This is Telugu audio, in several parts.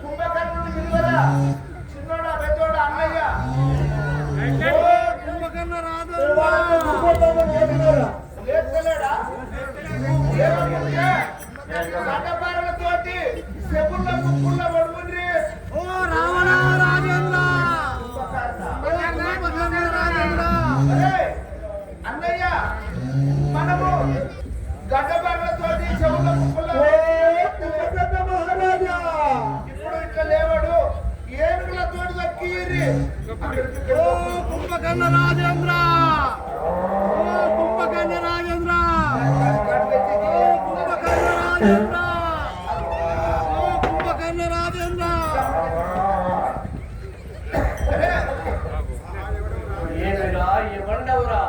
కుంభకర్ణుడు విలువరా చిన్నోడా పెద్దోడా అన్నయ్య కుంభకర్ణ రాదు గడ్డపారలతోటి చెవుళ్ళ ముక్కుళ్ళ పడుకుండ్రి. ఓ రావణ రాజేంద్ర అన్నయ్య మనము గడ్డపారలతోటి చెవుళ్ళ ముక్కుళ్ళ మహారాజా ఇప్పుడు ఇట్లా లేవాడు ఏనుగులతోటి దక్కిరి. ఓ కుంభకర్ణ రాజేంద్ర కుంభకర్ణ రాజేంద్ర కుంభకర్ణ రాజేంద్ర కుంభకర్ణ రాజేంద్ర ఏమిరా ఇవ్వండవురా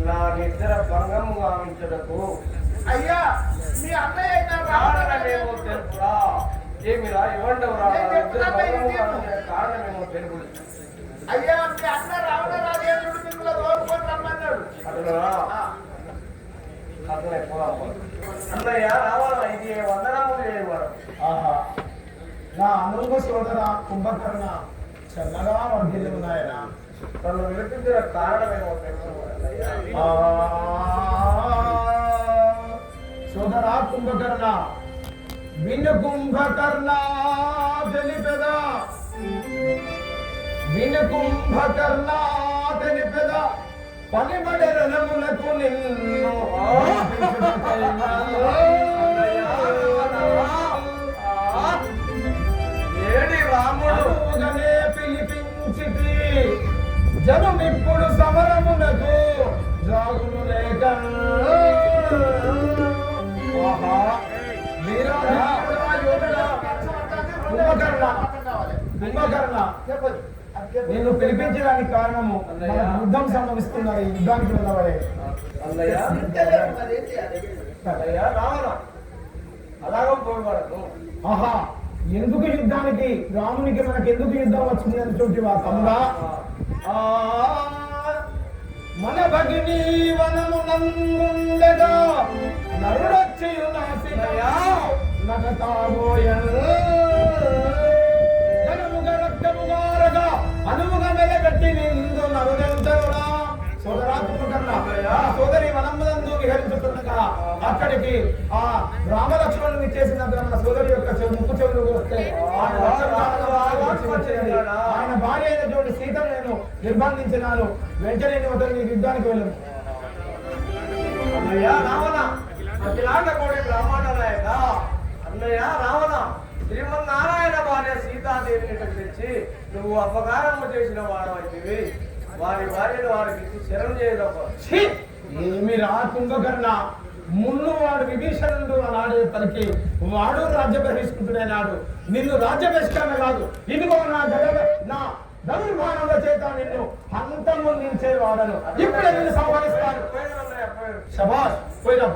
నా నిద్ర భంగం గావించడకు. అయ్యా మీ అన్నయ్య కారణమేమో తెలుపురా. ఏమిరా ఇవ్వండవురా కారణమేమో తెలుపు. అయ్యా మీ అన్న రావణ రాజేంద్రుడు మిమ్మల్ని తోడుకొని రమ్మన్నాడు. అతనే అన్నయ్య రావాలా ఇది వందనము లేవాడు. ఆహా నా అనుంగ సోదర కుంభకర్ణ చల్లగా వర్ధిల్లు ఉన్నాయన. తను వినిపించిన కారణమేమో తెలుసు సోదరా కుంభకర్ణ విను కుంభకర్ణ తెలిపెద విను కుంభకర్ణ తెలిపెద పనిబడి రణములకు నిన్ను ఏడి రాముడుగానే పిలిపించి జనమిప్పుడు సమరమునకు జాగులు లేక కుంభకర్ణ నేను పిలిపించడానికి కారణము యుద్ధం సంభవిస్తున్నారు. ఈ యుద్ధానికి వెళ్ళవలే. ఆహా ఎందుకు యుద్ధానికి రామునికి మనకి ఎందుకు యుద్ధం వచ్చింది అని చూటివా తమ్ముడా? మన భగిని వనము నందుండగా నరుడొచ్చియు నాసికయా నగతాబోయను జనముగ రక్తముగారగా అనుముగ మెలగట్టి నిందు నరుడెంతరుడా. సోదరా కుంభకర్ణ సోదరి వనమునందు విహరించుతుండగా అక్కడికి ఆ రామలక్ష్మణుని చేసినందున మన సోదరి యొక్క ముక్కు చెవులు వస్తే ఆయన భార్య అయినటువంటి సీతను నేను నిర్బంధించినాను. వెంటనే అతను యుద్ధానికి వెళ్ళను. అన్నయ్య రావణ అఖిలాండ కోడి బ్రాహ్మణ నాయక అన్నయ్య రావణ శ్రీమన్నారాయణ భార్య సీతాదేవిని తెచ్చి నువ్వు అపకారము చేసిన వాడవైతివి. వారి భార్యను వారికి శరణు చేయకపో. ఏమి రా కుంభకర్ణ మున్ను వాడు విభీషణుడు అన్నాడు పలికి వాడు రాజ్య బహిష్కృతుడైనాడు. నిన్ను రాజ్య బహిష్కరణ కాదు ఇదిగో నా ధనుర్బాణముల చేత నిన్ను హంతము నించేవాడను. ఇప్పుడే నిన్ను సంహరిస్తాను. పోయిన శభాష్ పోయినా